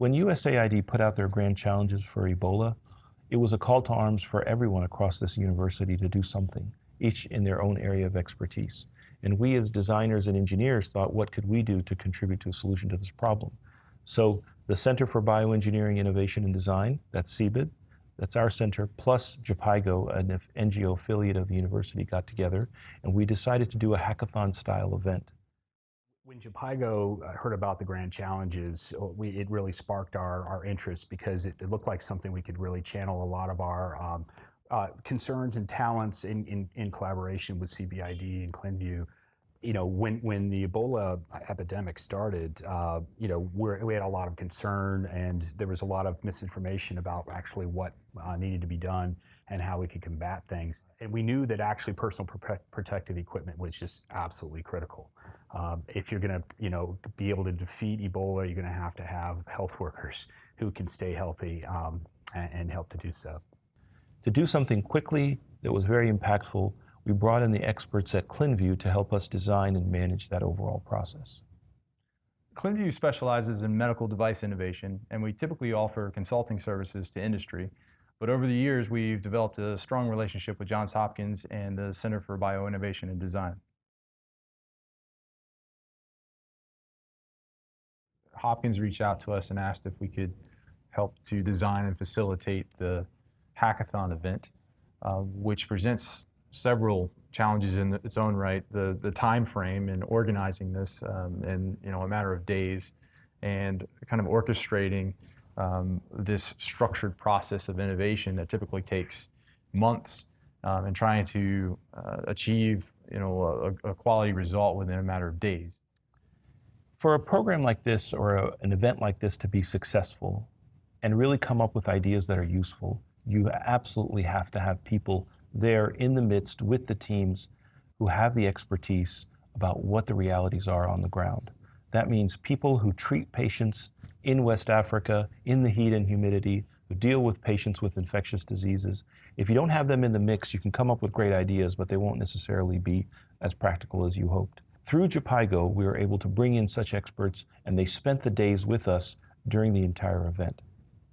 When USAID put out their grand challenges for Ebola, it was a call to arms for everyone across this university to do something, each in their own area of expertise. And we as designers and engineers thought, what could we do to contribute to a solution to this problem? So the Center for Bioengineering Innovation and Design, that's Cbid, that's our center, plus Jhpiego, an NGO affiliate of the university, got together, and we decided to do a hackathon-style event. When Jhpiego heard about the grand challenges, it really sparked our interest because it looked like something we could really channel a lot of our concerns and talents in collaboration with Cbid and Clinvue. You know, when the Ebola epidemic started, you know, we had a lot of concern and there was a lot of misinformation about actually what needed to be done and how we could combat things. And we knew that actually personal protective equipment was just absolutely critical. If you're going to, you know, be able to defeat Ebola, you're going to have health workers who can stay healthy and help to do so. To do something quickly that was very impactful, we brought in the experts at Clinvue to help us design and manage that overall process. Clinvue specializes in medical device innovation, and we typically offer consulting services to industry. But over the years, we've developed a strong relationship with Johns Hopkins and the Center for Bioinnovation and Design. Hopkins reached out to us and asked if we could help to design and facilitate the hackathon event, which presents several challenges in its own right. The time frame in organizing this in a matter of days, and kind of orchestrating this structured process of innovation that typically takes months, and trying to achieve a quality result within a matter of days. For a program like this or an event like this to be successful and really come up with ideas that are useful, you absolutely have to have people there in the midst with the teams who have the expertise about what the realities are on the ground. That means people who treat patients in West Africa, in the heat and humidity, who deal with patients with infectious diseases. If you don't have them in the mix, you can come up with great ideas, but they won't necessarily be as practical as you hoped. Through Jhpiego, we were able to bring in such experts, and they spent the days with us during the entire event.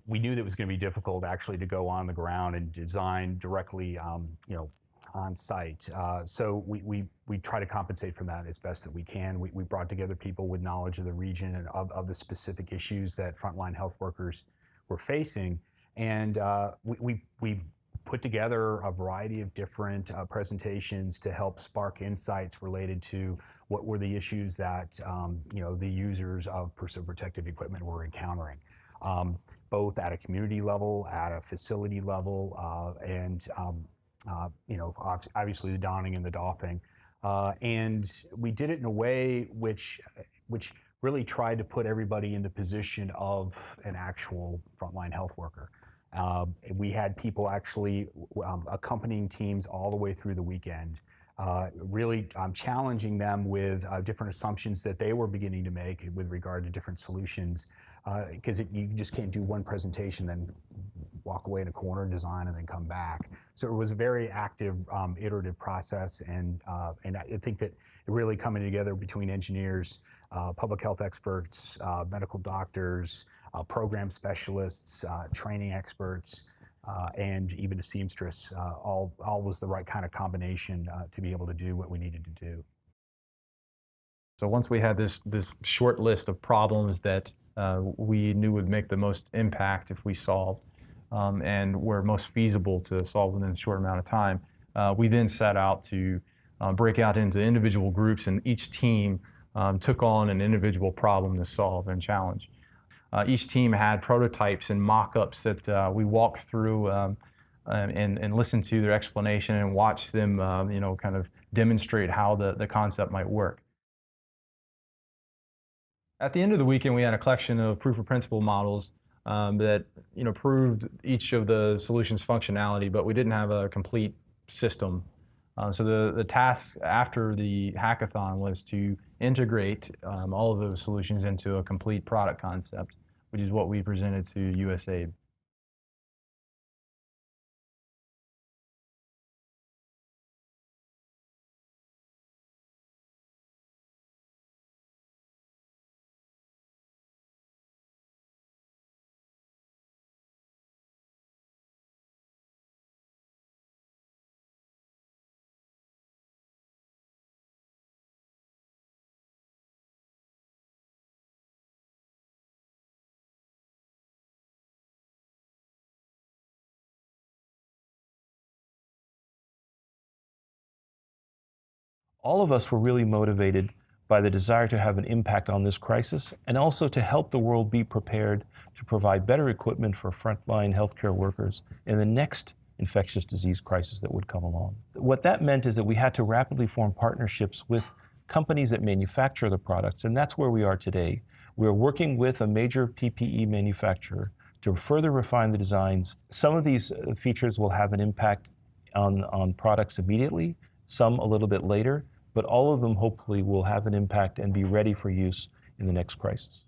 We knew that it was going to be difficult actually to go on the ground and design directly, on site. So we try to compensate for that as best that we can. We brought together people with knowledge of the region and of the specific issues that frontline health workers were facing, and we put together a variety of different presentations to help spark insights related to what were the issues that the users of personal protective equipment were encountering. Both at a community level, at a facility level, and obviously the donning and the doffing. And we did it in a way which really tried to put everybody in the position of an actual frontline health worker. We had people actually accompanying teams all the way through the weekend, really challenging them with different assumptions that they were beginning to make with regard to different solutions, because you just can't do one presentation, then walk away in a corner, design, and then come back. So it was a very active, iterative process, and I think that it really coming together between engineers, public health experts, medical doctors, program specialists, training experts, and even a seamstress, all was the right kind of combination to be able to do what we needed to do. So once we had this short list of problems that we knew would make the most impact if we solved, and were most feasible to solve within a short amount of time, we then set out to break out into individual groups, and each team took on an individual problem to solve and challenge. Each team had prototypes and mock-ups that we walked through and listened to their explanation and watched them kind of demonstrate how the concept might work. At the end of the weekend, we had a collection of proof of principle models that proved each of the solutions' functionality, but we didn't have a complete system. So the task after the hackathon was to integrate all of those solutions into a complete product concept, which is what we presented to USAID. All of us were really motivated by the desire to have an impact on this crisis and also to help the world be prepared to provide better equipment for frontline healthcare workers in the next infectious disease crisis that would come along. What that meant is that we had to rapidly form partnerships with companies that manufacture the products, and that's where we are today. We're working with a major PPE manufacturer to further refine the designs. Some of these features will have an impact on products immediately, some a little bit later, but all of them hopefully will have an impact and be ready for use in the next crisis.